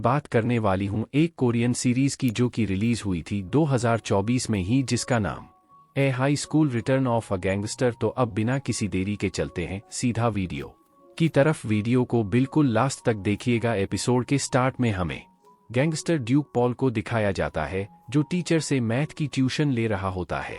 बात करने वाली हूँ एक कोरियन सीरीज की जो कि रिलीज हुई थी 2024 में ही, जिसका नाम a high school return of a gangster. तो अब बिना किसी देरी के चलते हैं सीधा वीडियो की तरफ। वीडियो को बिल्कुल लास्ट तक देखिएगा। एपिसोड के स्टार्ट में हमें गैंगस्टर ड्यूक पॉल को दिखाया जाता है जो टीचर से मैथ की ट्यूशन ले रहा होता है।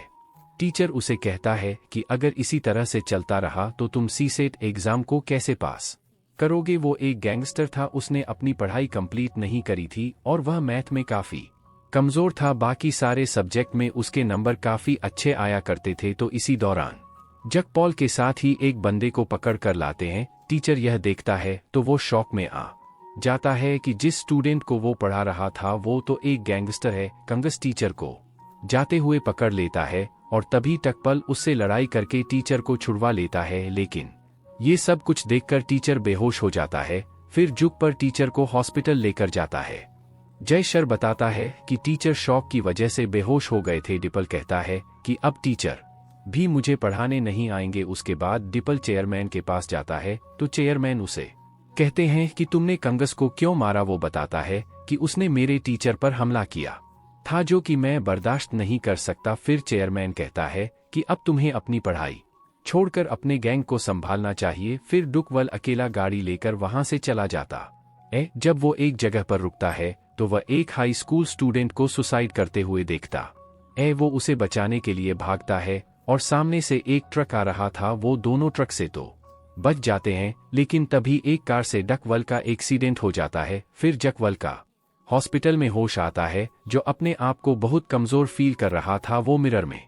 टीचर उसे कहता है कि अगर इसी तरह से चलता रहा तो तुम सीसेट एग्जाम को कैसे पास करोगे। वो एक गैंगस्टर था, उसने अपनी पढ़ाई कंप्लीट नहीं करी थी और वह मैथ में काफी कमजोर था। बाकी सारे सब्जेक्ट में उसके नंबर काफी अच्छे आया करते थे। तो इसी दौरान जक पॉल के साथ ही एक बंदे को पकड़ कर लाते हैं। टीचर यह देखता है तो वो शॉक में आ जाता है कि जिस स्टूडेंट को वो पढ़ा रहा था वो तो एक गैंगस्टर है। कंगस टीचर को जाते हुए पकड़ लेता है और तभी टकपल उससे लड़ाई करके टीचर को छुड़वा लेता है। लेकिन ये सब कुछ देखकर टीचर बेहोश हो जाता है। फिर जुक पर टीचर को हॉस्पिटल लेकर जाता है। जय शर बताता है कि टीचर शॉक की वजह से बेहोश हो गए थे। डिपल कहता है कि अब टीचर भी मुझे पढ़ाने नहीं आएंगे। उसके बाद डिपल चेयरमैन के पास जाता है तो चेयरमैन उसे कहते हैं कि तुमने कंगस को क्यों मारा। वो बताता है कि उसने मेरे टीचर पर हमला किया था जो कि मैं बर्दाश्त नहीं कर सकता। फिर चेयरमैन कहता है कि अब तुम्हें अपनी पढ़ाई छोड़कर अपने गैंग को संभालना चाहिए। फिर डुकवल अकेला गाड़ी लेकर वहां से चला जाता है। जब वो एक जगह पर रुकता है तो वह एक हाई स्कूल स्टूडेंट को सुसाइड करते हुए देखता है। वो उसे बचाने के लिए भागता है और सामने से एक ट्रक आ रहा था। वो दोनों ट्रक से तो बच जाते हैं, लेकिन तभी एक कार से डकवल का एक्सीडेंट हो जाता है। फिर जकवल का हॉस्पिटल में होश आता है। जो अपने आप को बहुत कमजोर फील कर रहा था वो मिरर में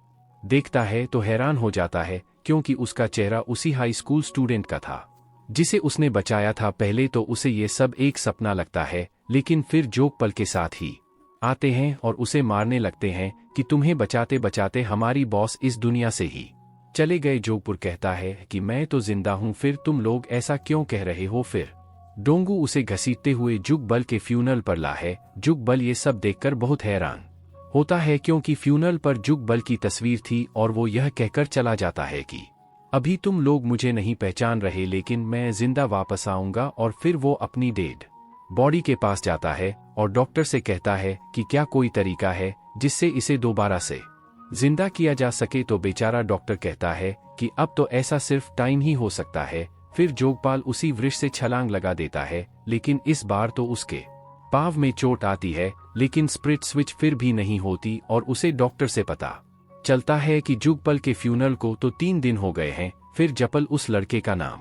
देखता है तो हैरान हो जाता है क्योंकि उसका चेहरा उसी हाई स्कूल स्टूडेंट का था जिसे उसने बचाया था। पहले तो उसे ये सब एक सपना लगता है, लेकिन फिर जोक पल के साथ ही आते हैं और उसे मारने लगते हैं कि तुम्हें बचाते बचाते हमारी बॉस इस दुनिया से ही चले गए। जोकपुर कहता है कि मैं तो जिंदा हूं, फिर तुम लोग ऐसा क्यों कह रहे हो। फिर डोंगू उसे घसीटते हुए जुक बल के फ्यूनल पर ला है। जुक बल ये सब देखकर बहुत हैरान होता है क्योंकि फ्यूनल पर जुक बल की तस्वीर थी और वो यह कहकर चला जाता है कि अभी तुम लोग मुझे नहीं पहचान रहे, लेकिन मैं जिंदा वापस आऊंगा। और फिर वो अपनी डेड बॉडी के पास जाता है और डॉक्टर से कहता है कि क्या कोई तरीका है जिससे इसे दोबारा से जिंदा किया जा सके। तो बेचारा डॉक्टर कहता है कि अब तो ऐसा सिर्फ टाइम ही हो सकता है। फिर जोगपाल उसी वृक्ष से छलांग लगा देता है, लेकिन इस बार तो उसके पाँव में चोट आती है, लेकिन स्प्रिट स्विच फिर भी नहीं होती और उसे डॉक्टर से पता चलता है कि जुगपल के फ्यूनल को तो 3 दिन हो गए हैं। फिर जपल उस लड़के का नाम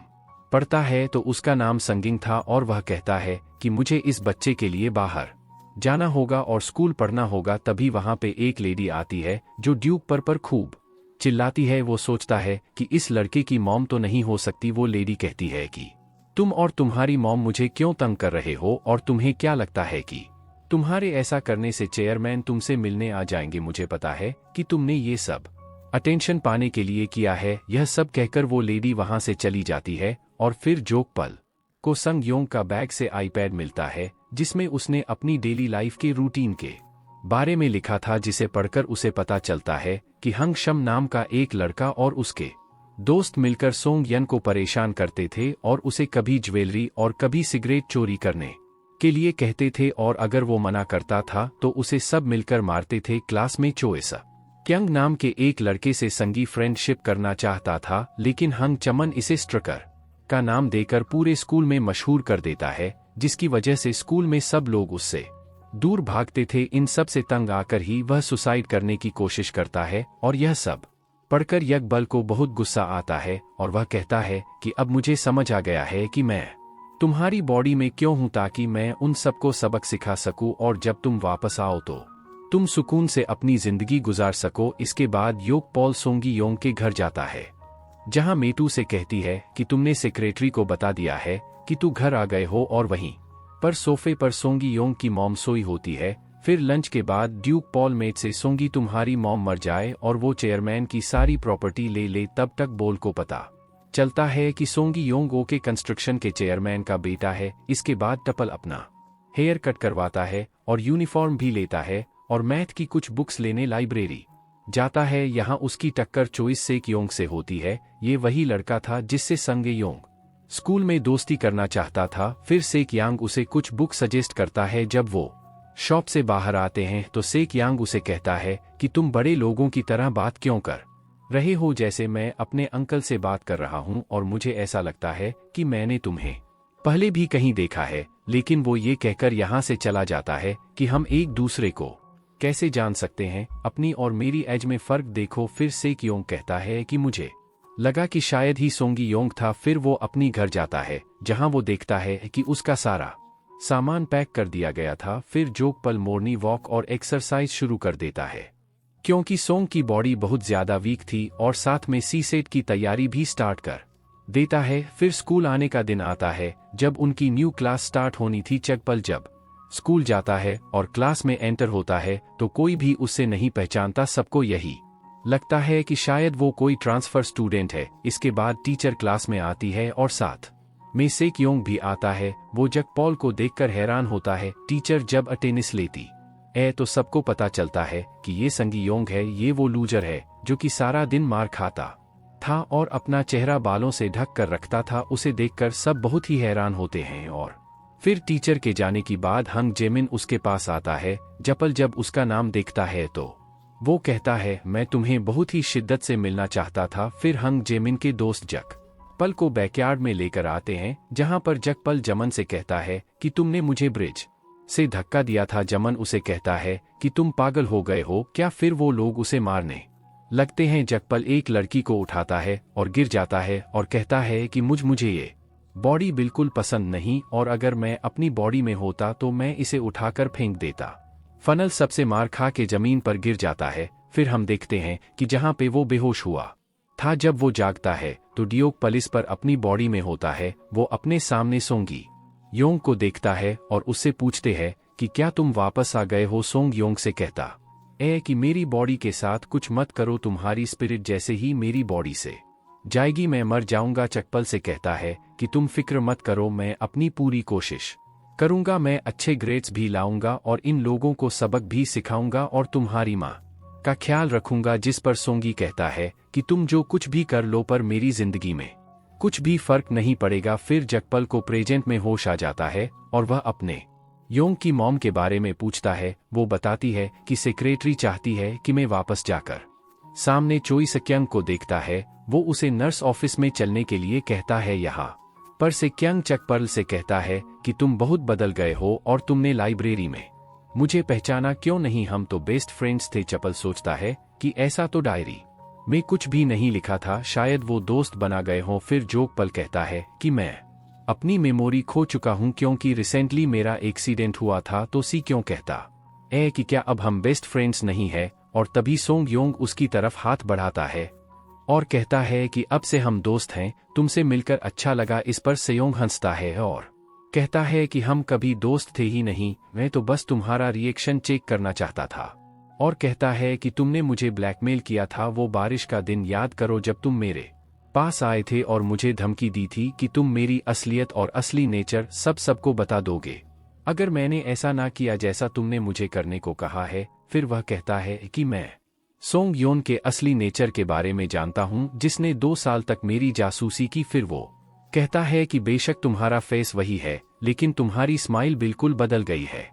पढ़ता है तो उसका नाम संगिंग था और वह कहता है कि मुझे इस बच्चे के लिए बाहर जाना होगा और स्कूल पढ़ना होगा। तभी वहां पे एक लेडी आती है जो ड्यूक पर खूब चिल्लाती है। वो सोचता है कि इस लड़के की मॉम तो नहीं हो सकती। वो लेडी कहती है कि तुम और तुम्हारी मॉम मुझे क्यों तंग कर रहे हो और तुम्हें क्या लगता है कि तुम्हारे ऐसा करने से चेयरमैन तुमसे मिलने आ जाएंगे। मुझे पता है कि तुमने ये सब अटेंशन पाने के लिए किया है। यह सब कहकर वो लेडी वहां से चली जाती है और फिर जोगपल को संग योंग का बैग से आईपैड मिलता है जिसमें उसने अपनी डेली लाइफ के रूटीन के बारे में लिखा था, जिसे पढ़कर उसे पता चलता है कि हंग शम नाम का एक लड़का और उसके दोस्त मिलकर सोंग यन को परेशान करते थे और उसे कभी ज्वेलरी और कभी सिगरेट चोरी करने के लिए कहते थे और अगर वो मना करता था तो उसे सब मिलकर मारते थे। क्लास में चोएसा क्यंग नाम के एक लड़के से संगी फ्रेंडशिप करना चाहता था, लेकिन हंग चमन इसे स्ट्रकर का नाम देकर पूरे स्कूल में मशहूर कर देता है, जिसकी वजह से स्कूल में सब लोग उससे दूर भागते थे। इन सब से तंग आकर ही वह सुसाइड करने की कोशिश करता है और यह सब पढ़कर यकबल को बहुत गुस्सा आता है और वह कहता है कि अब मुझे समझ आ गया है कि मैं तुम्हारी बॉडी में क्यों हूं, ताकि मैं उन सबको सबक सिखा सकूं और जब तुम वापस आओ तो तुम सुकून से अपनी जिंदगी गुजार सको। इसके बाद योक पॉल सोंगी योंग के घर जाता है जहां मेटू से कहती है कि तुमने सेक्रेटरी को बता दिया है कि तू घर आ गए हो और वहीं पर सोफे पर सोंगी योंग की मॉम सोई होती है। फिर लंच के बाद ड्यूक पॉल मेट से सोंगी तुम्हारी मॉम मर जाए और वो चेयरमैन की सारी प्रॉपर्टी ले ले। तब तक बोल को पता चलता है कि सोंगी योंग ओ के कंस्ट्रक्शन के चेयरमैन का बेटा है। इसके बाद टपल अपना हेयर कट करवाता है और यूनिफॉर्म भी लेता है और मैथ की कुछ बुक्स लेने लाइब्रेरी जाता है। यहाँ उसकी टक्कर चोइस सेक योंग से होती है। ये वही लड़का था जिससे संगे योंग स्कूल में दोस्ती करना चाहता था। फिर सेक यांग उसे कुछ बुक सजेस्ट करता है। जब वो शॉप से बाहर आते हैं तो सेक यांग उसे कहता है कि तुम बड़े लोगों की तरह बात क्यों कर रहे हो, जैसे मैं अपने अंकल से बात कर रहा हूँ, और मुझे ऐसा लगता है कि मैंने तुम्हें पहले भी कहीं देखा है। लेकिन वो ये कहकर यहाँ से चला जाता है कि हम एक दूसरे को कैसे जान सकते हैं, अपनी और मेरी एज में फर्क देखो। फिर सेक योंग कहता है कि मुझे लगा कि शायद ही सोंगी योंग था। फिर वो अपनी घर जाता है जहां वो देखता है कि उसका सारा सामान पैक कर दिया गया था। फिर जोक पल मॉर्निंग वॉक और एक्सरसाइज शुरू कर देता है, क्योंकि सोंग की बॉडी बहुत ज्यादा वीक थी, और साथ में सी सेट की तैयारी भी स्टार्ट कर देता है। फिर स्कूल आने का दिन आता है जब उनकी न्यू क्लास स्टार्ट होनी थी। चकपल जब स्कूल जाता है और क्लास में एंटर होता है तो कोई भी उससे नहीं पहचानता। सबको यही लगता है कि शायद वो कोई ट्रांसफर स्टूडेंट है। इसके बाद टीचर क्लास में आती है और साथ में सेक योंग भी आता है। वो जकपॉल को देखकर हैरान होता है। टीचर जब अटेंडेंस लेती तो सबको पता चलता है कि ये संगी योंग है। ये वो लूजर है जो कि सारा दिन मार खाता था और अपना चेहरा बालों से ढक कर रखता था। उसे देखकर सब बहुत ही हैरान होते हैं। और फिर टीचर के जाने की बाद हंग जेमिन उसके पास आता है। जपल जब उसका नाम देखता है तो वो कहता है, मैं तुम्हें बहुत ही शिद्दत से मिलना चाहता था। फिर हंग जेमिन के दोस्त जक पल को बैकयार्ड में लेकर आते हैं, जहां पर जकपल जमन से कहता है कि तुमने मुझे ब्रिज से धक्का दिया था। जमन उसे कहता है कि तुम पागल हो गए हो क्या। फिर वो लोग उसे मारने लगते हैं। जकपल एक लड़की को उठाता है और गिर जाता है और कहता है कि मुझे ये बॉडी बिल्कुल पसंद नहीं, और अगर मैं अपनी बॉडी में होता तो मैं इसे उठाकर फेंक देता। फनल सबसे मार खा के जमीन पर गिर जाता है। फिर हम देखते हैं कि जहां पे वो बेहोश हुआ था, जब वो जागता है तो डियोक पुलिस पर अपनी बॉडी में होता है। वो अपने सामने सोंगी योंग को देखता है और उससे पूछते हैं कि क्या तुम वापस आ गए हो। सोंग योंग से कहता कि मेरी बॉडी के साथ कुछ मत करो, तुम्हारी स्पिरिट जैसे ही मेरी बॉडी से जाएगी मैं मर जाऊंगा। चकपल से कहता है कि तुम फिक्र मत करो, मैं अपनी पूरी कोशिश करूंगा, मैं अच्छे ग्रेड्स भी लाऊंगा और इन लोगों को सबक भी सिखाऊंगा और तुम्हारी माँ का ख्याल रखूंगा। जिस पर सोंगी कहता है कि तुम जो कुछ भी कर लो, पर मेरी जिंदगी में कुछ भी फर्क नहीं पड़ेगा। फिर जकपल को प्रेजेंट में होश आ जाता है और वह अपने योंग की मॉम के बारे में पूछता है। वो बताती है कि सेक्रेटरी चाहती है कि मैं वापस जाकर सामने चोई सक्यंग को देखता है। वो उसे नर्स ऑफिस में चलने के लिए कहता है। यहाँ पर सक्यंग चकपल से कहता है कि तुम बहुत बदल गए हो और तुमने लाइब्रेरी में मुझे पहचाना क्यों नहीं, हम तो बेस्ट फ्रेंड्स थे। चपल सोचता है कि ऐसा तो डायरी में कुछ भी नहीं लिखा था, शायद वो दोस्त बना गए हों। फिर जोक पल कहता है कि मैं अपनी मेमोरी खो चुका हूं क्योंकि रिसेंटली मेरा एक्सीडेंट हुआ था। तो सी क्यों कहता कि क्या अब हम बेस्ट फ्रेंड्स नहीं है। और तभी सोंग योंग उसकी तरफ हाथ बढ़ाता है और कहता है कि अब से हम दोस्त हैं, तुमसे मिलकर अच्छा लगा। इस पर सेयोंग हंसता है और कहता है कि हम कभी दोस्त थे ही नहीं, मैं तो बस तुम्हारा रिएक्शन चेक करना चाहता था। और कहता है कि तुमने मुझे ब्लैकमेल किया था, वो बारिश का दिन याद करो जब तुम मेरे पास आए थे और मुझे धमकी दी थी कि तुम मेरी असलियत और असली नेचर सबको बता दोगे अगर मैंने ऐसा ना किया जैसा तुमने मुझे करने को कहा है। फिर वह कहता है कि मैं सोंग योन के असली नेचर के बारे में जानता हूं, जिसने 2 साल तक मेरी जासूसी की। फिर वो कहता है कि बेशक तुम्हारा फेस वही है, लेकिन तुम्हारी स्माइल बिल्कुल बदल गई है।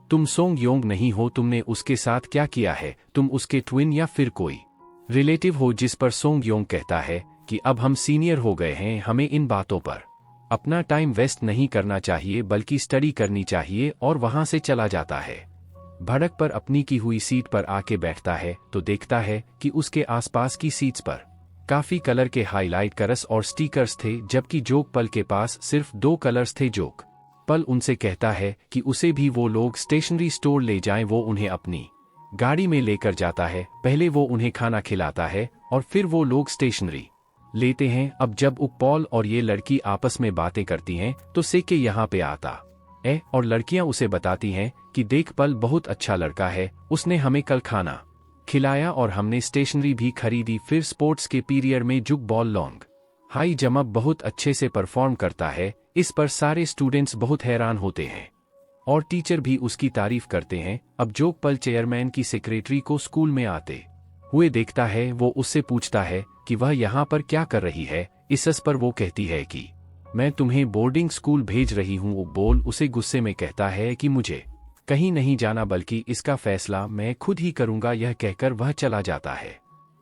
तुम सोंग योंग नहीं हो, तुमने उसके साथ क्या किया है, तुम उसके ट्विन या फिर कोई रिलेटिव हो। जिस पर सोंग योंग कहता है कि अब हम सीनियर हो गए हैं, हमें इन बातों पर अपना टाइम वेस्ट नहीं करना चाहिए बल्कि स्टडी करनी चाहिए। और वहां से चला जाता है। भड़क पर अपनी की हुई सीट पर आके बैठता है तो देखता है कि उसके आसपास की सीट्स पर काफी कलर के हाईलाइट करस और स्टिकर्स थे, जबकि जोक पल के पास सिर्फ 2 कलर्स थे। जोक पल उनसे कहता है कि उसे भी वो लोग स्टेशनरी स्टोर ले जाएं। वो उन्हें अपनी गाड़ी में लेकर जाता है। पहले वो उन्हें खाना खिलाता है और फिर वो लोग स्टेशनरी लेते हैं। अब जब उपपॉल और ये लड़की आपस में बातें करती हैं तो सेके यहाँ पे आता और लड़कियां उसे बताती हैं कि देख पल बहुत अच्छा लड़का है, उसने हमें कल खाना खिलाया और हमने स्टेशनरी भी खरीदी। फिर स्पोर्ट्स के पीरियड में जुग बॉल लॉन्ग हाई जंप बहुत अच्छे से परफॉर्म करता है। इस पर सारे स्टूडेंट्स बहुत हैरान होते हैं और टीचर भी उसकी तारीफ करते हैं। अब जोक पल चेयरमैन की सेक्रेटरी को स्कूल में आते हुए देखता है। वो उससे पूछता है कि वह यहाँ पर क्या कर रही है। इस पर वो कहती है कि मैं तुम्हें बोर्डिंग स्कूल भेज रही हूँ। वो बोल उसे गुस्से में कहता है कि मुझे कहीं नहीं जाना, बल्कि इसका फैसला मैं खुद ही करूँगा। यह कहकर वह चला जाता है।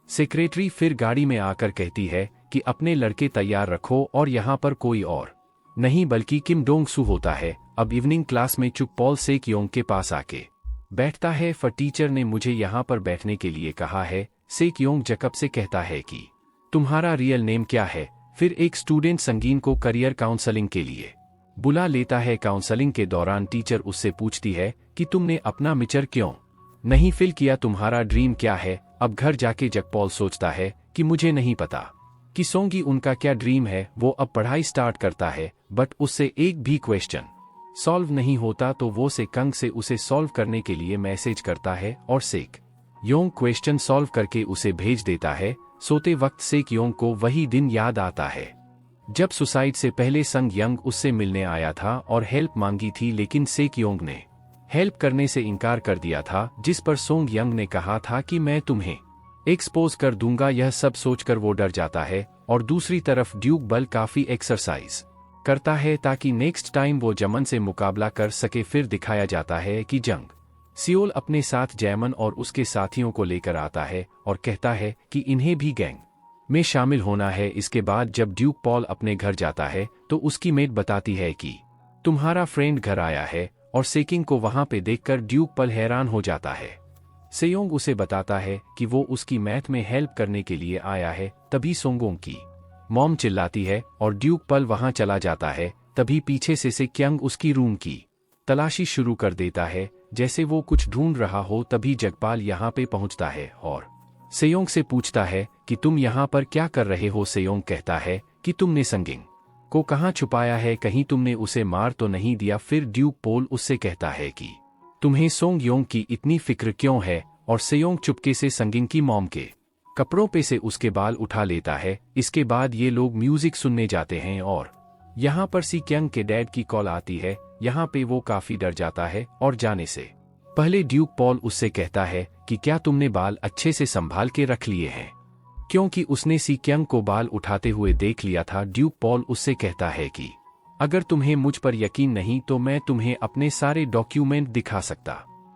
सेक्रेटरी फिर गाड़ी में आकर कहती है कि अपने लड़के तैयार रखो और यहाँ पर कोई और नहीं बल्कि किम डोंग सू होता है। अब इवनिंग क्लास में चुक पॉल सेकयोंग के पास आके बैठता है। टीचर ने मुझे यहाँ पर बैठने के लिए कहा है। सेकयोंग जकब से कहता है कि तुम्हारा रियल नेम क्या है। फिर एक स्टूडेंट संगीन को करियर काउंसलिंग के लिए बुला लेता है। काउंसलिंग के दौरान टीचर उससे पूछती है कि तुमने अपना मेजर क्यों नहीं फिल किया, तुम्हारा ड्रीम क्या है। अब घर जाके जक पॉल सोचता है कि मुझे नहीं पता कि सोंगी उनका क्या ड्रीम है। वो अब पढ़ाई स्टार्ट करता है, बट उससे एक भी क्वेश्चन सॉल्व नहीं होता। तो वो सेकंग से उसे सॉल्व करने के लिए मैसेज करता है और सेक योंग क्वेश्चन सॉल्व करके उसे भेज देता है। सोते वक्त सेक योंग को वही दिन याद आता है जब सुसाइड से पहले संग यंग उससे मिलने आया था और हेल्प मांगी थी, लेकिन सेक योंग ने हेल्प करने से इनकार कर दिया था, जिस पर सोंग यंग ने कहा था कि मैं तुम्हें एक्सपोज कर दूंगा। यह सब सोचकर वो डर जाता है और दूसरी तरफ ड्यूक बल काफी एक्सरसाइज करता है ताकि नेक्स्ट टाइम वो जमन से मुकाबला कर सके। फिर दिखाया जाता है कि जंग सियोल अपने साथ जैमन और उसके साथियों को लेकर आता है और कहता है कि इन्हें भी गैंग में शामिल होना है। इसके बाद जब ड्यूक पॉल अपने घर जाता है तो उसकी मेट बताती है कि तुम्हारा फ्रेंड घर आया है, और सेकिंग को वहां पे देखकर ड्यूक पल हैरान हो जाता है। सेयोंग उसे बताता है कि वो उसकी मैथ में हेल्प करने के लिए आया है। तभी सोंगोंग की मॉम चिल्लाती है और ड्यूक पल वहां चला जाता है। तभी पीछे से सेक्यांग उसकी रूम की तलाशी शुरू कर देता है, जैसे वो कुछ ढूंढ रहा हो। तभी जगपाल यहाँ पे पहुंचता है और सेयोंग से पूछता है कि तुम यहाँ पर क्या कर रहे हो। सेयोंग कहता है कि तुमने संगिंग को कहाँ छुपाया है, कहीं तुमने उसे मार तो नहीं दिया। फिर ड्यूक पोल उससे कहता है कि तुम्हें सोंग योंग की इतनी फिक्र क्यों है, और सेयोंग चुपके से संगिंग की मॉम के कपड़ों पे से उसके बाल उठा लेता है। इसके बाद ये लोग म्यूजिक सुनने जाते हैं और यहाँ पर सीक्यांग के डैड की कॉल आती है। यहाँ पे वो काफी डर जाता है और जाने से पहले ड्यूक पॉल उससे कहता है कि क्या तुमने बाल अच्छे से संभाल के रख लिए हैं, क्योंकि उसने सीक्यांग को बाल उठाते हुए देख लिया था। ड्यूक पॉल उससे कहता है कि अगर तुम्हें मुझ पर यकीन नहीं तो मैं तुम्हें अपने सारे डॉक्यूमेंट दिखा सकता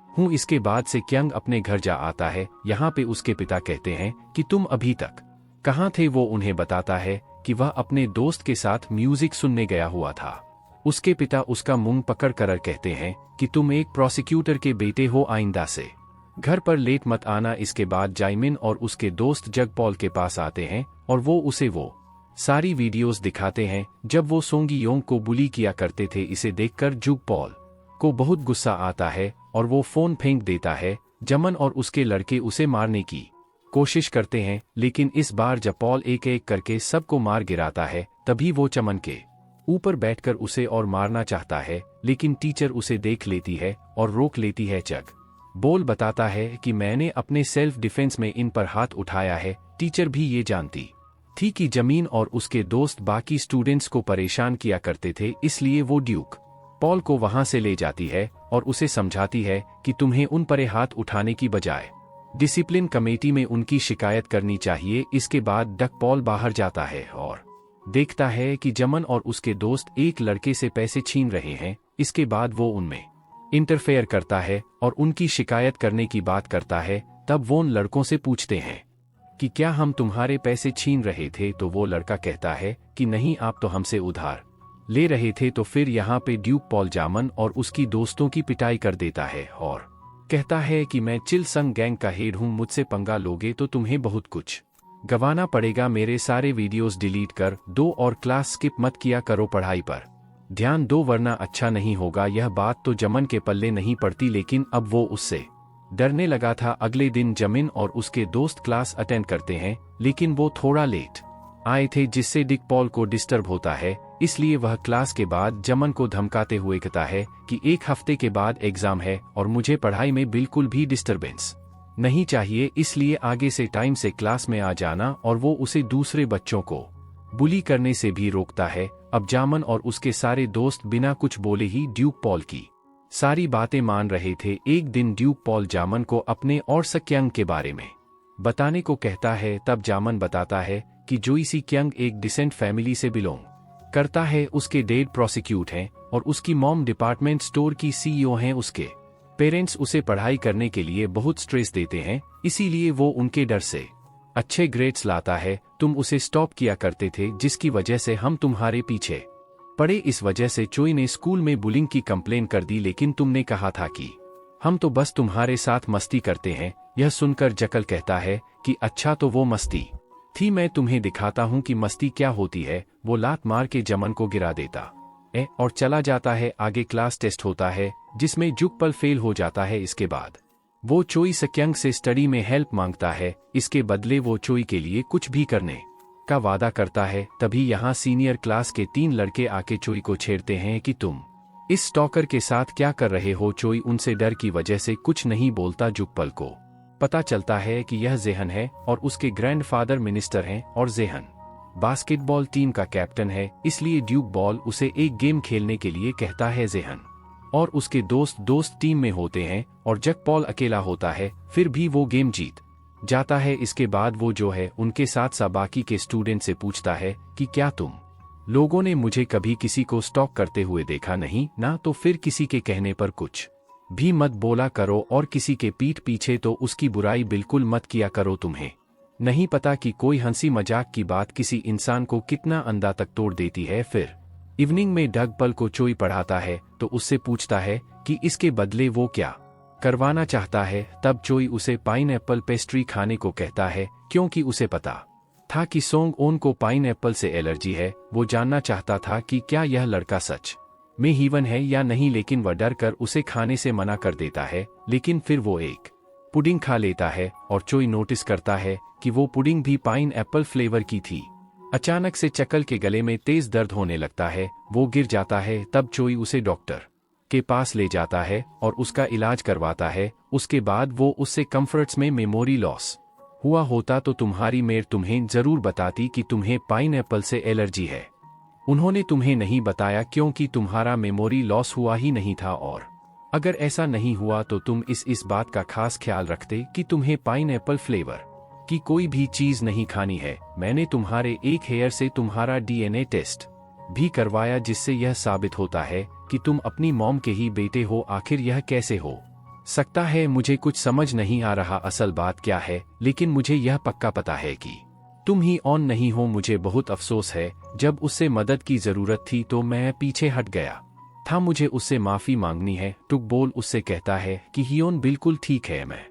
हूँ। इसके बाद सेक्यांग अपने घर जा आता है। यहाँ पे उसके पिता कहते हैं कि तुम अभी तक कहाँ थे। वो उन्हें बताता है कि वह अपने दोस्त के साथ म्यूजिक सुनने गया हुआ था। उसके पिता उसका मुंह पकड़ कर कहते हैं कि तुम एक प्रोसिक्यूटर के बेटे हो, आइंदा से घर पर लेट मत आना। इसके बाद जाइमिन और उसके दोस्त जग पॉल के पास आते हैं और वो उसे वो सारी वीडियोस दिखाते हैं जब वो सोंगी योंग को बुली किया करते थे। इसे देखकर जुग पॉल को बहुत गुस्सा आता है और वो फोन फेंक देता है। जमन और उसके लड़के उसे मारने की कोशिश करते हैं, लेकिन इस बार जब पॉल एक एक करके सबको मार गिराता है, तभी वो चमन के ऊपर बैठकर उसे और मारना चाहता है, लेकिन टीचर उसे देख लेती है और रोक लेती है। जग बोल बताता है कि मैंने अपने सेल्फ डिफेंस में इन पर हाथ उठाया है। टीचर भी ये जानती थी कि जमीन और उसके दोस्त बाकी स्टूडेंट्स को परेशान किया करते थे, इसलिए वो ड्यूक पॉल को वहां से ले जाती है और उसे समझाती है कि तुम्हें उन पर हाथ उठाने की बजाय डिसिप्लिन कमेटी में उनकी शिकायत करनी चाहिए। इसके बाद डक पॉल बाहर जाता है और देखता है कि जमन और उसके दोस्त एक लड़के से पैसे छीन रहे हैं। इसके बाद वो उनमें इंटरफेयर करता है और उनकी शिकायत करने की बात करता है। तब वो उन लड़कों से पूछते हैं कि क्या हम तुम्हारे पैसे छीन रहे थे, तो वो लड़का कहता है कि नहीं, आप तो हमसे उधार ले रहे थे। तो फिर यहाँ पे ड्यूक पॉल जामन और उसकी दोस्तों की पिटाई कर देता है और कहता है कि मैं चिल संग गैंग का हेड हूँ, मुझसे पंगा लोगे तो तुम्हें बहुत कुछ गंवाना पड़ेगा। मेरे सारे वीडियोस डिलीट कर दो और क्लास स्किप मत किया करो, पढ़ाई पर ध्यान दो वरना अच्छा नहीं होगा। यह बात तो जमन के पल्ले नहीं पड़ती, लेकिन अब वो उससे डरने लगा था। अगले दिन जमिन और उसके दोस्त क्लास अटेंड करते हैं, लेकिन वो थोड़ा लेट आए थे, जिससे डिक पॉल को डिस्टर्ब होता है। इसलिए वह क्लास के बाद जमन को धमकाते हुए कहता है कि एक हफ्ते के बाद एग्जाम है और मुझे पढ़ाई में बिल्कुल भी डिस्टर्बेंस नहीं चाहिए, इसलिए आगे से टाइम से क्लास में आ जाना। और वो उसे दूसरे बच्चों को बुली करने से भी रोकता है। अब जामन और उसके सारे दोस्त बिना कुछ बोले ही ड्यूक पॉल की सारी बातें मान रहे थे। एक दिन ड्यूक पॉल जामन को अपने और सक्यांग के बारे में बताने को कहता है। तब जामन बताता है कि जोई सीक्यांग एक डिसेंट फैमिली से बिलोंग करता है। उसके डैड प्रोसिक्यूट हैं और उसकी मॉम डिपार्टमेंट स्टोर की सीईओ हैं। उसके पेरेंट्स उसे पढ़ाई करने के लिए बहुत स्ट्रेस देते हैं, इसीलिए वो उनके डर से अच्छे ग्रेड्स लाता है। तुम उसे स्टॉप किया करते थे, जिसकी वजह से हम तुम्हारे पीछे पड़े। इस वजह से चोई ने स्कूल में बुलिंग की कंप्लेन कर दी, लेकिन तुमने कहा था कि हम तो बस तुम्हारे साथ मस्ती करते हैं। यह सुनकर जकल कहता है कि अच्छा, तो वो मस्ती थी, मैं तुम्हें दिखाता हूँ कि मस्ती क्या होती है। वो लात मार के जमन को गिरा देता और चला जाता है। आगे क्लास टेस्ट होता है जिसमें जुगपल फेल हो जाता है। इसके बाद वो चोई सक्यंग से स्टडी में हेल्प मांगता है। इसके बदले वो चोई के लिए कुछ भी करने का वादा करता है। तभी यहाँ सीनियर क्लास के 3 लड़के आके चोई को छेड़ते हैं कि तुम इस स्टॉकर के साथ क्या कर रहे हो। चोई उनसे डर की वजह से कुछ नहीं बोलता। जुगपल को पता चलता है कि यह जेहन है और उसके ग्रैंडफादर मिनिस्टर हैं और जेहन बास्केटबॉल टीम का कैप्टन है, इसलिए ड्यूक बॉल उसे एक गेम खेलने के लिए कहता है। जेहन और उसके दोस्त टीम में होते हैं और जक पॉल अकेला होता है, फिर भी वो गेम जीत जाता है। इसके बाद वो जो है उनके साथ बाकी के स्टूडेंट से पूछता है कि क्या तुम लोगों ने मुझे कभी किसी को स्टॉक करते हुए देखा नहीं ना? तो फिर किसी के कहने पर कुछ भी मत बोला करो और किसी के पीठ पीछे तो उसकी बुराई बिल्कुल मत किया करो। तुम्हें नहीं पता कि कोई हंसी मजाक की बात किसी इंसान को कितना अंधा तक तोड़ देती है। फिर इवनिंग में डग पल को चोई पढ़ाता है तो उससे पूछता है कि इसके बदले वो क्या करवाना चाहता है। तब चोई उसे पाइनएप्पल पेस्ट्री खाने को कहता है, क्योंकि उसे पता था कि सोंग ओन को पाइनएप्पल से एलर्जी है। वो जानना चाहता था कि क्या यह लड़का सच में हीवन है या नहीं, लेकिन वह डर कर उसे खाने से मना कर देता है। लेकिन फिर वो एक पुडिंग खा लेता है और चोई नोटिस करता है कि वो पुडिंग भी पाइनएप्पल फ्लेवर की थी। अचानक से चकल के गले में तेज दर्द होने लगता है, वो गिर जाता है। तब चोई उसे डॉक्टर के पास ले जाता है और उसका इलाज करवाता है। उसके बाद वो उससे कंफर्ट्स में मेमोरी लॉस हुआ होता तो तुम्हारी मेयर तुम्हें जरूर बताती कि तुम्हें पाइनएप्पल से एलर्जी है। उन्होंने तुम्हें नहीं बताया क्योंकि तुम्हारा मेमोरी लॉस हुआ ही नहीं था, और अगर ऐसा नहीं हुआ तो तुम इस बात का खास ख्याल रखते कि तुम्हें पाइनएप्पल फ्लेवर की कोई भी चीज नहीं खानी है। मैंने तुम्हारे एक हेयर से तुम्हारा डीएनए टेस्ट भी करवाया, जिससे यह साबित होता है कि तुम अपनी मॉम के ही बेटे हो। आखिर यह कैसे हो सकता है? मुझे कुछ समझ नहीं आ रहा असल बात क्या है, लेकिन मुझे यह पक्का पता है कि तुम ही ऑन नहीं हो। मुझे बहुत अफसोस है, जब उससे मदद की जरूरत थी तो मैं पीछे हट गया था। मुझे उससे माफी मांगनी है। टुक बोल उससे कहता है कि हियोन बिल्कुल ठीक है, मैं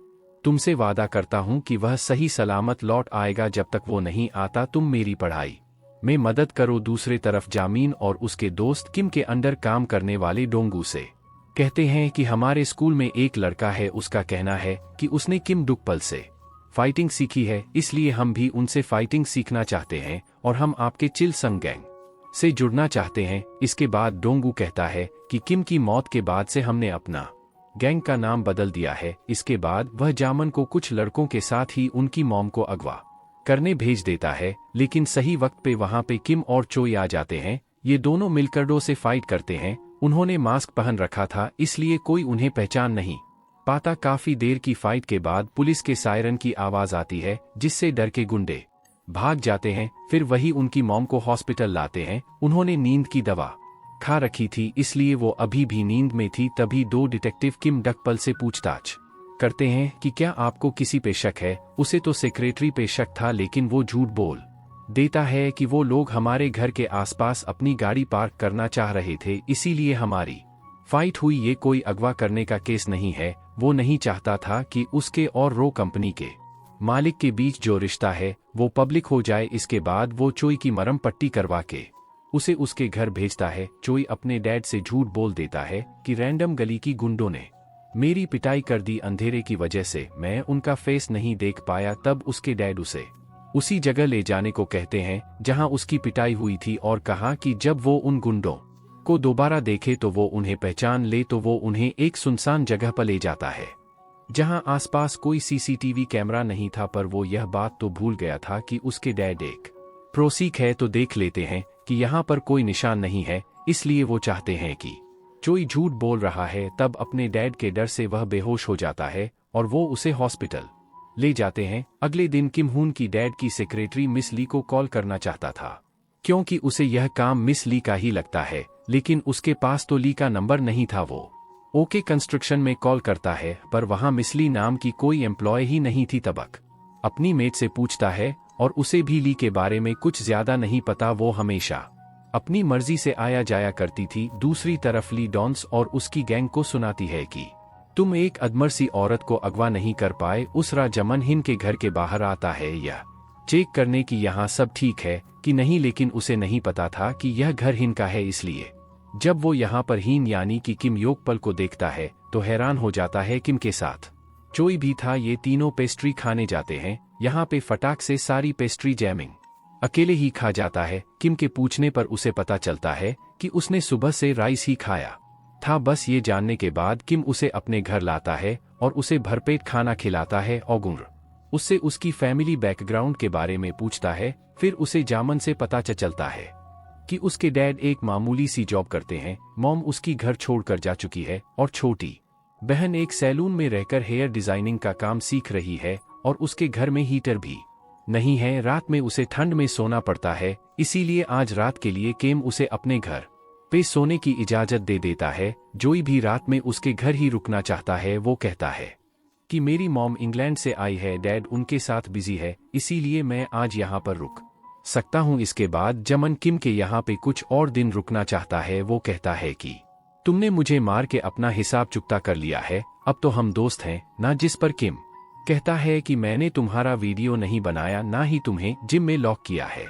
तुमसे वादा करता हूँ कि वह सही सलामत लौट आएगा। जब तक वो नहीं आता तुम मेरी पढ़ाई में मदद करो। दूसरी तरफ जामीन और उसके दोस्त किम के अंडर काम करने वाले डोंगू से कहते हैं कि हमारे स्कूल में एक लड़का है, उसका कहना है कि उसने किम डुकपल से फाइटिंग सीखी है, इसलिए हम भी उनसे फाइटिंग सीखना चाहते हैं और हम आपके चिल संग गैंग से जुड़ना चाहते हैं। इसके बाद डोंगू कहता है कि किम की मौत के बाद से हमने अपना गैंग का नाम बदल दिया है। इसके बाद वह जामन को कुछ लड़कों के साथ ही उनकी मॉम को अगवा करने भेज देता है, लेकिन सही वक्त पे वहां पे किम और चोई आ जाते हैं। ये दोनों मिलकर डो से फाइट करते हैं। उन्होंने मास्क पहन रखा था, इसलिए कोई उन्हें पहचान नहीं पाता। काफी देर की फाइट के बाद पुलिस के सायरन की आवाज आती है, जिससे डर के गुंडे भाग जाते हैं। फिर वही उनकी मॉम को हॉस्पिटल लाते हैं। उन्होंने नींद की दवा खा रखी थी, इसलिए वो अभी भी नींद में थी। तभी 2 डिटेक्टिव किम डकपल से पूछताछ करते हैं कि क्या आपको किसी पे शक है। उसे तो सेक्रेटरी पे शक था, लेकिन वो झूठ बोल देता है कि वो लोग हमारे घर के आसपास अपनी गाड़ी पार्क करना चाह रहे थे, इसीलिए हमारी फाइट हुई। ये कोई अगवा करने का केस नहीं है। वो नहीं चाहता था कि उसके और रो कंपनी के मालिक के बीच जो रिश्ता है वो पब्लिक हो जाए। इसके बाद वो चोई की मरहम पट्टी करवा के उसे उसके घर भेजता है। चोई अपने डैड से झूठ बोल देता है कि रैंडम गली की गुंडों ने मेरी पिटाई कर दी, अंधेरे की वजह से मैं उनका फेस नहीं देख पाया। तब उसके डैड उसे उसी जगह ले जाने को कहते हैं जहां उसकी पिटाई हुई थी, और कहा कि जब वो उन गुंडों को दोबारा देखे तो वो उन्हें पहचान ले। तो वो उन्हें एक सुनसान जगह पर ले जाता है जहां आसपास कोई सीसीटीवी कैमरा नहीं था, पर वो यह बात तो भूल गया था कि उसके डैड एक प्रोसीक है। तो देख लेते हैं कि यहाँ पर कोई निशान नहीं है, इसलिए वो चाहते हैं कि चोई झूठ बोल रहा है। तब अपने डैड के डर से वह बेहोश हो जाता है और वो उसे हॉस्पिटल ले जाते हैं। अगले दिन किम हुन की डैड की सेक्रेटरी मिस ली को कॉल करना चाहता था, क्योंकि उसे यह काम मिस ली का ही लगता है, लेकिन उसके पास तो ली का नंबर नहीं था। वो ओके कंस्ट्रक्शन में कॉल करता है, पर वहां मिस ली नाम की कोई एम्प्लॉय ही नहीं थी। तबक अपनी मेट से पूछता है और उसे भी ली के बारे में कुछ ज्यादा नहीं पता। वो हमेशा अपनी मर्जी से आया जाया करती थी। दूसरी तरफ ली डॉन्स और उसकी गैंग को सुनाती है कि तुम एक अदमर सी औरत को अगवा नहीं कर पाए। उसरा जमन हिन के घर के बाहर आता है यह चेक करने की यहाँ सब ठीक है कि नहीं, लेकिन उसे नहीं पता था कि यह घर हिन का है। इसलिए जब वो यहाँ पर हीन यानी कि किम योकपल को देखता है तो हैरान हो जाता है। किम के साथ चोई भी था। ये तीनों पेस्ट्री खाने जाते हैं। यहाँ पे फटाक से सारी पेस्ट्री जैमिंग अकेले ही खा जाता है। किम के पूछने पर उसे पता चलता है कि उसने सुबह से राइस ही खाया था। बस ये जानने के बाद किम उसे अपने घर लाता है और उसे भरपेट खाना खिलाता है। औगुर उससे उसकी फैमिली बैकग्राउंड के बारे में पूछता है। फिर उसे जामन से पता चलता है कि उसके डैड एक मामूली सी जॉब करते हैं। मॉम उसकी घर छोड़कर जा चुकी है और छोटी बहन एक सैलून में रहकर हेयर डिजाइनिंग का काम सीख रही है और उसके घर में हीटर भी नहीं है। रात में उसे ठंड में सोना पड़ता है, इसीलिए आज रात के लिए केम उसे अपने घर पे सोने की इजाजत दे देता है। जोई भी रात में उसके घर ही रुकना चाहता है। वो कहता है कि मेरी मॉम इंग्लैंड से आई है, डैड उनके साथ बिजी है, इसीलिए मैं आज यहाँ पर रुक सकता हूँ। इसके बाद जमन किम के यहाँ पे कुछ और दिन रुकना चाहता है। वो कहता है कि तुमने मुझे मार के अपना हिसाब चुकता कर लिया है, अब तो हम दोस्त हैं ना। जिस पर किम कहता है कि मैंने तुम्हारा वीडियो नहीं बनाया, ना ही तुम्हें जिम में लॉक किया है।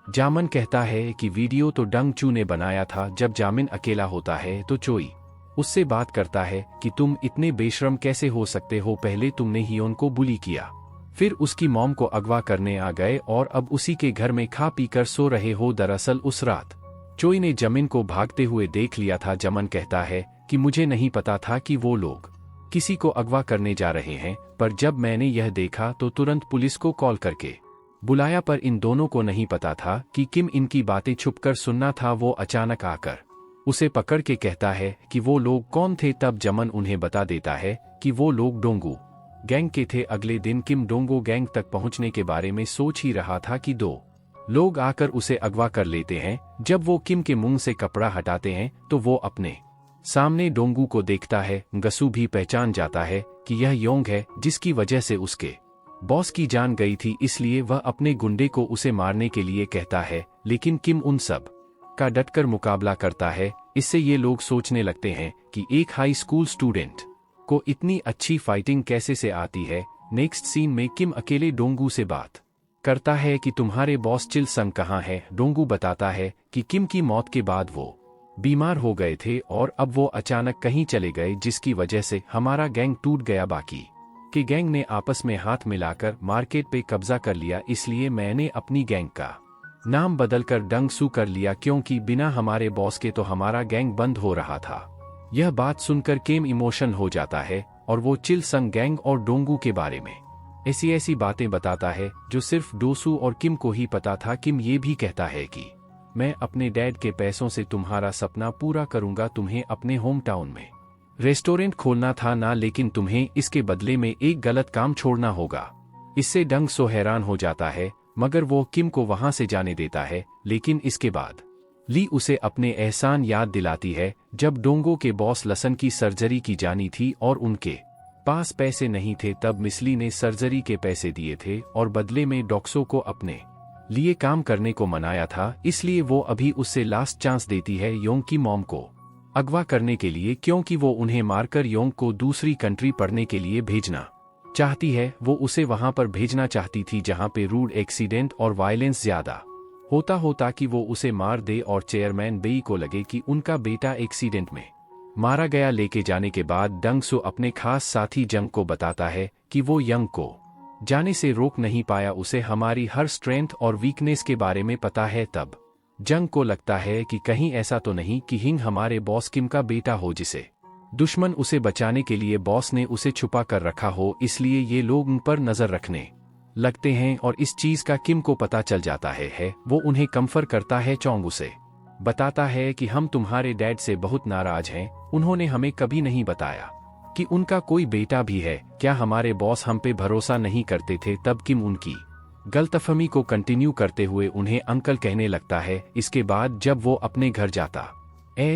जामन कहता है कि वीडियो तो डंग चू ने बनाया था। जब जामिन अकेला होता है तो चोई उससे बात करता है कि तुम इतने बेशर्म कैसे हो सकते हो, पहले तुमने हियोन को बुली किया, फिर उसकी मॉम को अगवा करने आ गए और अब उसी के घर में खा पी कर सो रहे हो। दरअसल उस रात चोई ने जमिन को भागते हुए देख लिया था। जमन कहता है कि मुझे नहीं पता था कि वो लोग किसी को अगवा करने जा रहे हैं, पर जब मैंने यह देखा तो तुरंत पुलिस को कॉल करके बुलाया। पर इन दोनों को नहीं पता था कि किम इनकी बातें छुपकर सुनना था। वो अचानक आकर उसे पकड़ के कहता है कि वो लोग कौन थे। तब जमन उन्हें बता देता है कि वो लोग डोंगू गैंग के थे। अगले दिन किम डोंगो गैंग तक पहुंचने के बारे में सोच ही रहा था कि दो लोग आकर उसे अगवा कर लेते हैं। जब वो किम के मुंह से कपड़ा हटाते हैं तो वो अपने सामने डोंगू को देखता है। गसू भी पहचान जाता है कि यह योंग है, जिसकी वजह से उसके बॉस की जान गई थी। इसलिए वह अपने गुंडे को उसे मारने के लिए कहता है, लेकिन किम उन सब का डटकर मुकाबला करता है। इससे ये लोग सोचने लगते हैं कि एक हाई स्कूल स्टूडेंट को इतनी अच्छी फाइटिंग कैसे से आती है। नेक्स्ट सीन में किम अकेले डोंगू से बात करता है कि तुम्हारे बॉस चिल संग कहाँ है। डोंगू बताता है कि किम की मौत के बाद वो बीमार हो गए थे और अब वो अचानक कहीं चले गए, जिसकी वजह से हमारा गैंग टूट गया। बाकी के गैंग ने आपस में हाथ मिलाकर मार्केट पे कब्जा कर लिया, इसलिए मैंने अपनी गैंग का नाम बदलकर डंग सू कर लिया, क्योंकि बिना हमारे बॉस के तो हमारा गैंग बंद हो रहा था। यह बात सुनकर केम इमोशन हो जाता है और वो चिल संग गैंग और डोंगू के बारे में ऐसी ऐसी बातें बताता है जो सिर्फ डोसू और किम को ही पता था। किम ये भी कहता है कि मैं अपने डैड के पैसों से तुम्हारा सपना पूरा करूंगा। तुम्हें अपने होम टाउन में रेस्टोरेंट खोलना था ना, लेकिन तुम्हें इसके बदले में एक गलत काम छोड़ना होगा। इससे डंग सो हैरान हो जाता है, मगर वो किम को वहां से जाने देता है। लेकिन इसके बाद ली उसे अपने एहसान याद दिलाती है, जब डोंगो के बॉस लसन की सर्जरी की जानी थी और उनके पास पैसे नहीं थे। तब मिसली ने सर्जरी के पैसे दिए थे और बदले में डॉक्सो को अपने लिए काम करने को मनाया था। इसलिए वो अभी उससे लास्ट चांस देती है योंग की मॉम को अगवा करने के लिए, क्योंकि वो उन्हें मारकर योंग को दूसरी कंट्री पढ़ने के लिए भेजना चाहती है। वो उसे वहां पर भेजना चाहती थी जहां पे रूड एक्सीडेंट और वायलेंस ज्यादा होता ताकि वो उसे मार दे और चेयरमैन बेई को लगे कि उनका बेटा एक्सीडेंट में मारा गया। लेके जाने के बाद डंग सो अपने खास साथी जंग को बताता है कि वो यंग को जाने से रोक नहीं पाया, उसे हमारी हर स्ट्रेंथ और वीकनेस के बारे में पता है। तब जंग को लगता है कि कहीं ऐसा तो नहीं कि हिंग हमारे बॉस किम का बेटा हो, जिसे दुश्मन उसे बचाने के लिए बॉस ने उसे छुपा कर रखा हो। इसलिए ये लोग उन पर नजर रखने लगते हैं और इस चीज का किम को पता चल जाता है। वो उन्हें कंफर्ट करता है। चोंग उसे बताता है कि हम तुम्हारे डैड से बहुत नाराज हैं, उन्होंने हमें कभी नहीं बताया कि उनका कोई बेटा भी है। क्या हमारे बॉस हम पे भरोसा नहीं करते थे? तब किम उनकी गलतफहमी को कंटिन्यू करते हुए उन्हें अंकल कहने लगता है। इसके बाद जब वो अपने घर जाता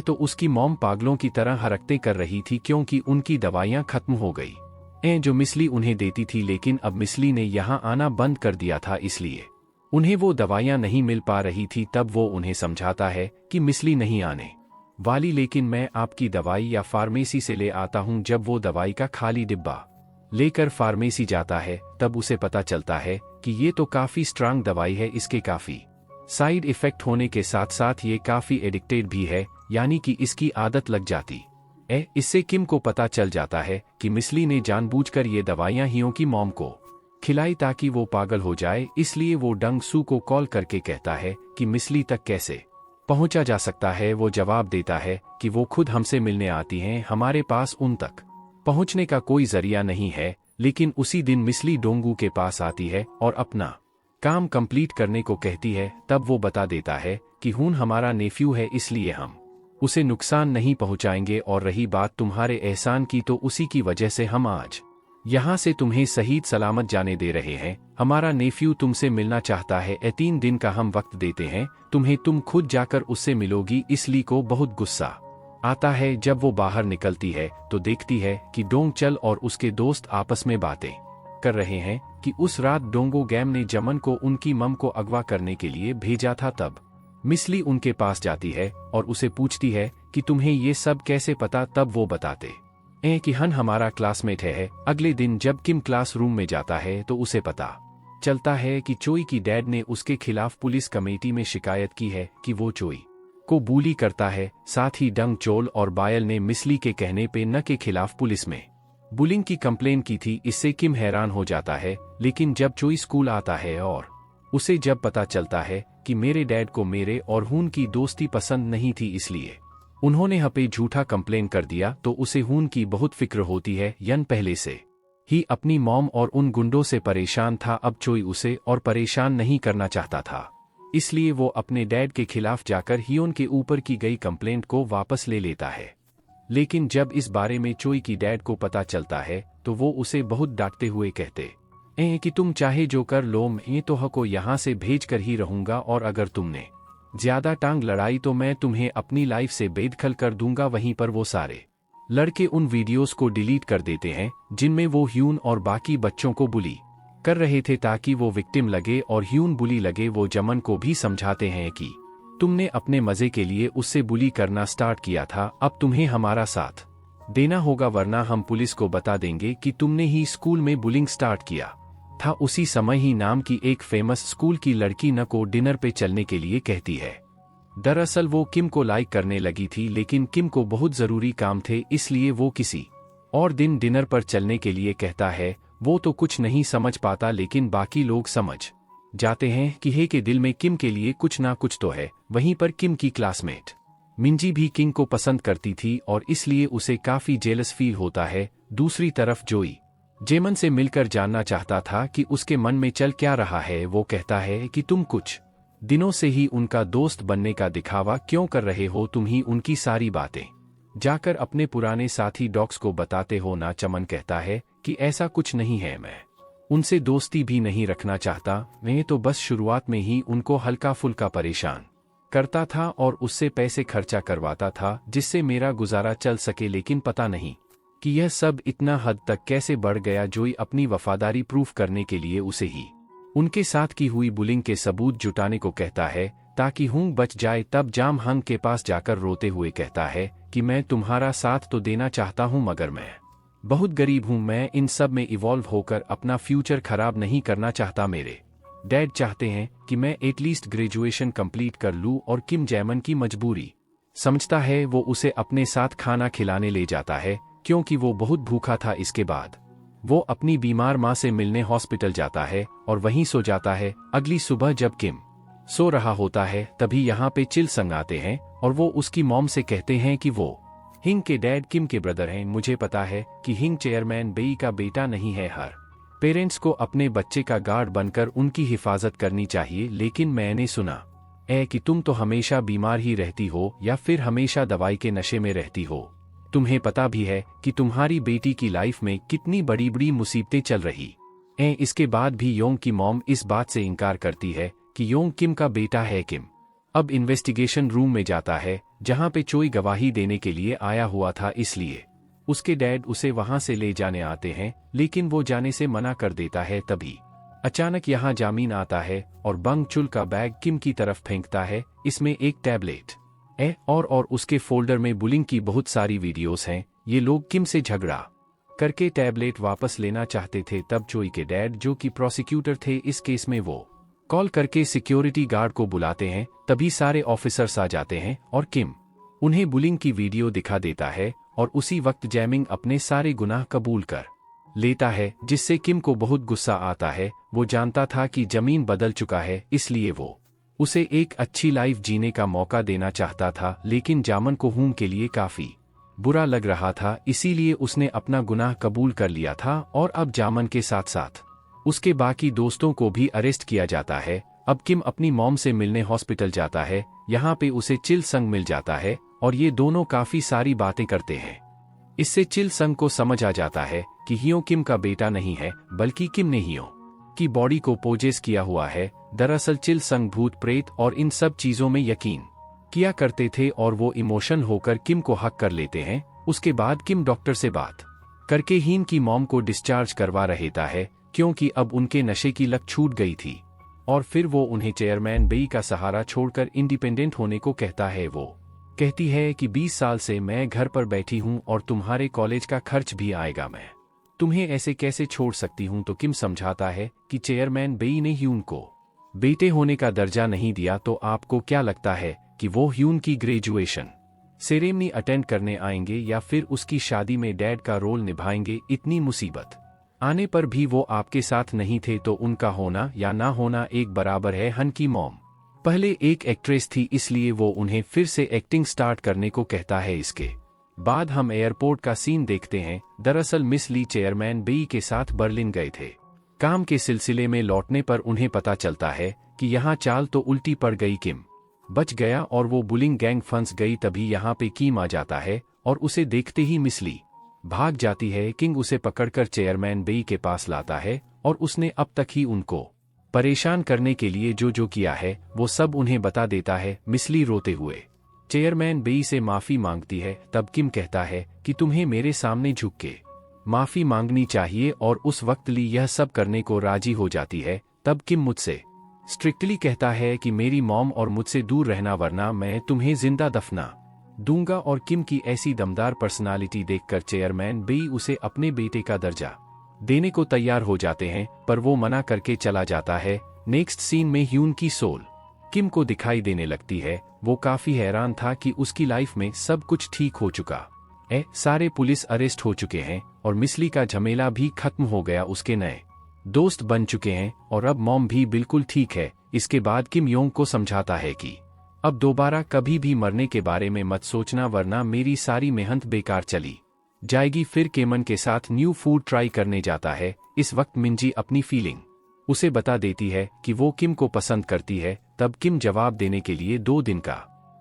तो उसकी मॉम पागलों की तरह हरकतें कर रही थी क्योंकि उनकी दवाइयां खत्म हो गई जो मिसली उन्हें देती थी, लेकिन अब मिसली ने यहाँ आना बंद कर दिया था, इसलिए उन्हें वो दवाइयां नहीं मिल पा रही थी। तब वो उन्हें समझाता है कि मिसली नहीं आने वाली, लेकिन मैं आपकी दवाई या फार्मेसी से ले आता हूँ। जब वो दवाई का खाली डिब्बा लेकर फार्मेसी जाता है तब उसे पता चलता है कि ये तो काफी स्ट्रांग दवाई है, इसके काफी साइड इफेक्ट होने के साथ साथ ये काफी एडिक्टेड भी है, यानी कि इसकी आदत लग जाती है। इससे किम को पता चल जाता है कि मिसली ने जानबूझकर ये दवाइयां हियों की मॉम को खिलाई ताकि वो पागल हो जाए। इसलिए वो डंग सू को कॉल करके कहता है कि मिसली तक कैसे पहुंचा जा सकता है। वो जवाब देता है कि वो खुद हमसे मिलने आती हैं, हमारे पास उन तक पहुंचने का कोई जरिया नहीं है। लेकिन उसी दिन मिसली डोंगू के पास आती है और अपना काम कंप्लीट करने को कहती है। तब वो बता देता है कि हुन हमारा नेफ्यू है, इसलिए हम उसे नुकसान नहीं पहुंचाएंगे, और रही बात तुम्हारे एहसान की तो उसी की वजह से हम आज यहाँ से तुम्हें सही सलामत जाने दे रहे हैं। हमारा नेफ्यू तुमसे मिलना चाहता है, 3 दिन का हम वक्त देते हैं तुम्हें, तुम खुद जाकर उससे मिलोगी। इसली को बहुत गुस्सा आता है। जब वो बाहर निकलती है तो देखती है कि डोंग चल और उसके दोस्त आपस में बातें कर रहे हैं कि उस रात डोंगो गैम ने जमन को उनकी मम को अगवा करने के लिए भेजा था। तब मिसली उनके पास जाती है और उसे पूछती है कि तुम्हें ये सब कैसे पता। तब वो बताते कि हन हमारा क्लासमेट है। अगले दिन जब किम क्लासरूम में जाता है तो उसे पता चलता है कि चोई की डैड ने उसके खिलाफ पुलिस कमेटी में शिकायत की है कि वो चोई को bully करता है। साथ ही डंग चोल और बायल ने मिसली के कहने पे न के खिलाफ पुलिस में बुलिंग की कंप्लेन की थी। इससे किम हैरान हो जाता है, लेकिन जब चोई स्कूल आता है और उसे जब पता चलता है कि मेरे डैड को मेरे और हुन की दोस्ती पसंद नहीं थी, इसलिए उन्होंने हपे झूठा कंप्लेन कर दिया, तो उसे हुन की बहुत फिक्र होती है। यन पहले से ही अपनी मॉम और उन गुंडों से परेशान था, अब चोई उसे और परेशान नहीं करना चाहता था, इसलिए वो अपने डैड के खिलाफ जाकर हियोन के ऊपर की गई कंप्लेंट को वापस ले लेता है। लेकिन जब इस बारे में चोई की डैड को पता चलता है तो वो उसे बहुत डांटते हुए कहते कि तुम चाहे जो कर लो, मैं तो हको यहाँ से भेज कर ही रहूंगा, और अगर तुमने ज्यादा टांग लड़ाई तो मैं तुम्हें अपनी लाइफ से बेदखल कर दूंगा। वहीं पर वो सारे लड़के उन वीडियोस को डिलीट कर देते हैं जिनमें वो ह्यून और बाकी बच्चों को बुली कर रहे थे, ताकि वो विक्टिम लगे और ह्यून बुली लगे। वो जमन को भी समझाते हैं कि तुमने अपने मजे के लिए उससे बुली करना स्टार्ट किया था, अब तुम्हें हमारा साथ देना होगा, वरना हम पुलिस को बता देंगे कि तुमने ही स्कूल में बुलिंग स्टार्ट किया था। उसी समय ही नाम की एक फेमस स्कूल की लड़की न को डिनर पे चलने के लिए कहती है। दरअसल वो किम को लाइक करने लगी थी, लेकिन किम को बहुत जरूरी काम थे, इसलिए वो किसी और दिन डिनर पर चलने के लिए कहता है। वो तो कुछ नहीं समझ पाता, लेकिन बाकी लोग समझ जाते हैं कि हे के दिल में किम के लिए कुछ ना कुछ तो है। वहीं पर किम की क्लासमेट मिंजी भी किंग को पसंद करती थी और इसलिए उसे काफी जेलस फील होता है। दूसरी तरफ जोई जेमन से मिलकर जानना चाहता था कि उसके मन में चल क्या रहा है। वो कहता है कि तुम कुछ दिनों से ही उनका दोस्त बनने का दिखावा क्यों कर रहे हो, तुम ही उनकी सारी बातें जाकर अपने पुराने साथी डॉक्स को बताते हो ना। चमन कहता है कि ऐसा कुछ नहीं है, मैं उनसे दोस्ती भी नहीं रखना चाहता, मैं तो बस शुरुआत में ही उनको हल्का फुल्का परेशान करता था और उससे पैसे खर्चा करवाता था जिससे मेरा गुजारा चल सके। लेकिन पता नहीं कि यह सब इतना हद तक कैसे बढ़ गया। जोई अपनी वफादारी प्रूफ करने के लिए उसे ही उनके साथ की हुई बुलिंग के सबूत जुटाने को कहता है ताकि हुंग बच जाए। तब जाम हंग के पास जाकर रोते हुए कहता है कि मैं तुम्हारा साथ तो देना चाहता हूं, मगर मैं बहुत गरीब हूं, मैं इन सब में इवॉल्व होकर अपना फ्यूचर खराब नहीं करना चाहता। मेरे डैड चाहते हैं कि मैं एटलीस्ट ग्रेजुएशन कंप्लीट कर लूं, और किम जैमन की मजबूरी समझता है। वो उसे अपने साथ खाना खिलाने ले जाता है क्योंकि वो बहुत भूखा था। इसके बाद वो अपनी बीमार माँ से मिलने हॉस्पिटल जाता है और वहीं सो जाता है। अगली सुबह जब किम सो रहा होता है तभी यहाँ पे चिल संग आते हैं और वो उसकी मॉम से कहते हैं कि वो हिंग के डैड किम के ब्रदर हैं। मुझे पता है कि हिंग चेयरमैन बेई का बेटा नहीं है, हर पेरेंट्स को अपने बच्चे का गार्ड बनकर उनकी हिफाजत करनी चाहिए, लेकिन मैंने सुना कि तुम तो हमेशा बीमार ही रहती हो या फिर हमेशा दवाई के नशे में रहती हो। तुम्हें पता भी है कि तुम्हारी बेटी की लाइफ में कितनी बड़ी बड़ी मुसीबतें चल रही इसके बाद भी योंग की मॉम इस बात से इनकार करती है कि योंग किम का बेटा है। किम अब इन्वेस्टिगेशन रूम में जाता है जहां पे चोई गवाही देने के लिए आया हुआ था, इसलिए उसके डैड उसे वहां से ले जाने आते हैं, लेकिन वो जाने से मना कर देता है। तभी अचानक यहाँ जामीन आता है और बंग चुल का बैग किम की तरफ फेंकता है। इसमें एक टैबलेट और उसके फोल्डर में बुलिंग की बहुत सारी वीडियोस हैं। ये लोग किम से झगड़ा करके टैबलेट वापस लेना चाहते थे। तब चोई के डैड, जो कि प्रोसिक्यूटर थे इस केस में, वो कॉल करके सिक्योरिटी गार्ड को बुलाते हैं। तभी सारे ऑफिसर्स आ जाते हैं और किम उन्हें बुलिंग की वीडियो दिखा देता है और उसी वक्त जैमिंग अपने सारे गुनाह कबूल कर लेता है, जिससे किम को बहुत गुस्सा आता है। वो जानता था कि जमीन बदल चुका है, इसलिए वो उसे एक अच्छी लाइफ जीने का मौका देना चाहता था, लेकिन जामन को हूम के लिए काफी बुरा लग रहा था, इसीलिए उसने अपना गुनाह कबूल कर लिया था। और अब जामन के साथ साथ उसके बाकी दोस्तों को भी अरेस्ट किया जाता है। अब किम अपनी मॉम से मिलने हॉस्पिटल जाता है। यहाँ पे उसे चिल संग मिल जाता है और ये दोनों काफी सारी बातें करते हैं। इससे चिल संग को समझ आ जाता है कि हियो किम का बेटा नहीं है, बल्कि किम ने हियो की बॉडी को पोजेस किया हुआ है। दरअसल चिल संग भूत प्रेत और इन सब चीजों में यकीन किया करते थे और वो इमोशन होकर किम को हक कर लेते हैं। उसके बाद किम डॉक्टर से बात करके हीन की मॉम को डिस्चार्ज करवा रहता है, क्योंकि अब उनके नशे की लत छूट गई थी। और फिर वो उन्हें चेयरमैन बेई का सहारा छोड़कर इंडिपेंडेंट होने को कहता है। वो कहती है कि 20 साल से मैं घर पर बैठी हूँ और तुम्हारे कॉलेज का खर्च भी आएगा, मैं तुम्हें ऐसे कैसे छोड़ सकती हूँ। तो किम समझाता है कि चेयरमैन बेई ने ह्यून को बेटे होने का दर्जा नहीं दिया, तो आपको क्या लगता है कि वो ह्यून की ग्रेजुएशन सेरेमनी अटेंड करने आएंगे या फिर उसकी शादी में डैड का रोल निभाएंगे। इतनी मुसीबत आने पर भी वो आपके साथ नहीं थे, तो उनका होना या ना होना एक बराबर है। हन की मॉम पहले एक एक्ट्रेस थी, इसलिए वो उन्हें फिर से एक्टिंग स्टार्ट करने को कहता है। इसके बाद हम एयरपोर्ट का सीन देखते हैं। दरअसल मिस ली चेयरमैन बेई के साथ बर्लिन गए थे काम के सिलसिले में। लौटने पर उन्हें पता चलता है कि यहाँ चाल तो उल्टी पड़ गई, किम बच गया और वो बुलिंग गैंग फंस गई। तभी यहाँ पे किम आ जाता है और उसे देखते ही मिस ली भाग जाती है। किंग उसे पकड़कर चेयरमैन बेई के पास लाता है और उसने अब तक ही उनको परेशान करने के लिए जो किया है वो सब उन्हें बता देता है। मिसली रोते हुए चेयरमैन बेई से माफी मांगती है। तब किम कहता है कि तुम्हें मेरे सामने झुक के माफी मांगनी चाहिए, और उस वक्त ली यह सब करने को राजी हो जाती है। तब किम मुझसे स्ट्रिक्टली कहता है कि मेरी मॉम और मुझसे दूर रहना, वरना मैं तुम्हें जिंदा दफना दूंगा। और किम की ऐसी दमदार पर्सनालिटी देखकर चेयरमैन बेई उसे अपने बेटे का दर्जा देने को तैयार हो जाते हैं, पर वो मना करके चला जाता है। नेक्स्ट सीन में ह्यून की सोल किम को दिखाई देने लगती है। वो काफी हैरान था कि उसकी लाइफ में सब कुछ ठीक हो चुका है, सारे पुलिस अरेस्ट हो चुके हैं और मिसली का झमेला भी खत्म हो गया, उसके नए दोस्त बन चुके हैं और अब मॉम भी बिल्कुल ठीक है। इसके बाद किम योंग को समझाता है कि अब दोबारा कभी भी मरने के बारे में मत सोचना, वरना मेरी सारी मेहनत बेकार चली जाएगी। फिर केमन के साथ न्यू फूड ट्राई करने जाता है। इस वक्त मिंजी अपनी फीलिंग उसे बता देती है कि वो किम को पसंद करती है। तब किम जवाब देने के लिए 2 दिन का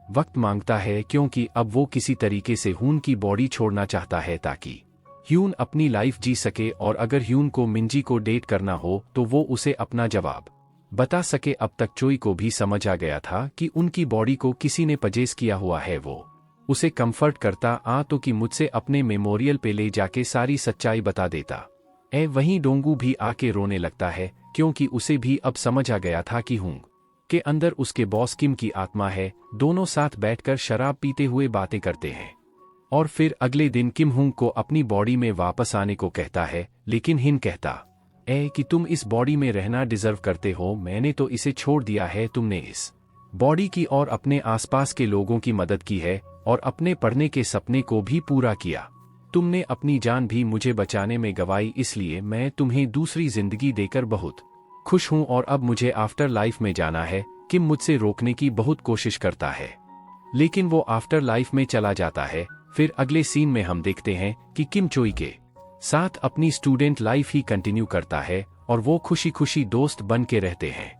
वक्त मांगता है, क्योंकि अब वो किसी तरीके से ह्यून की बॉडी छोड़ना चाहता है ताकि ह्यून अपनी लाइफ जी सके, और अगर ह्यून को मिंजी को डेट करना हो तो वो उसे अपना जवाब बता सके। अब तक चोई को भी समझ आ गया था कि उनकी बॉडी को किसी ने पजेस किया हुआ है। वो उसे कंफर्ट करता तो कि मुझसे अपने मेमोरियल पे ले जाके सारी सच्चाई बता देता। वहीं डोंगू भी आके रोने लगता है, क्योंकि उसे भी अब समझ आ गया था कि हुंग के अंदर उसके बॉस किम की आत्मा है। दोनों साथ बैठकर शराब पीते हुए बातें करते हैं और फिर अगले दिन किम हुंग को अपनी बॉडी में वापस आने को कहता है, लेकिन हिन कहता कि तुम इस बॉडी में रहना डिजर्व करते हो, मैंने तो इसे छोड़ दिया है। तुमने इस बॉडी की और अपने आसपास के लोगों की मदद की है और अपने पढ़ने के सपने को भी पूरा किया। तुमने अपनी जान भी मुझे बचाने में गंवाई, इसलिए मैं तुम्हें दूसरी जिंदगी देकर बहुत खुश हूं और अब मुझे आफ्टर लाइफ में जाना है। किम मुझसे रोकने की बहुत कोशिश करता है, लेकिन वो आफ्टर लाइफ में चला जाता है। फिर अगले सीन में हम देखते हैं कि किम चोई के साथ अपनी स्टूडेंट लाइफ ही कंटिन्यू करता है और वो खुशी खुशी दोस्त बन के रहते हैं।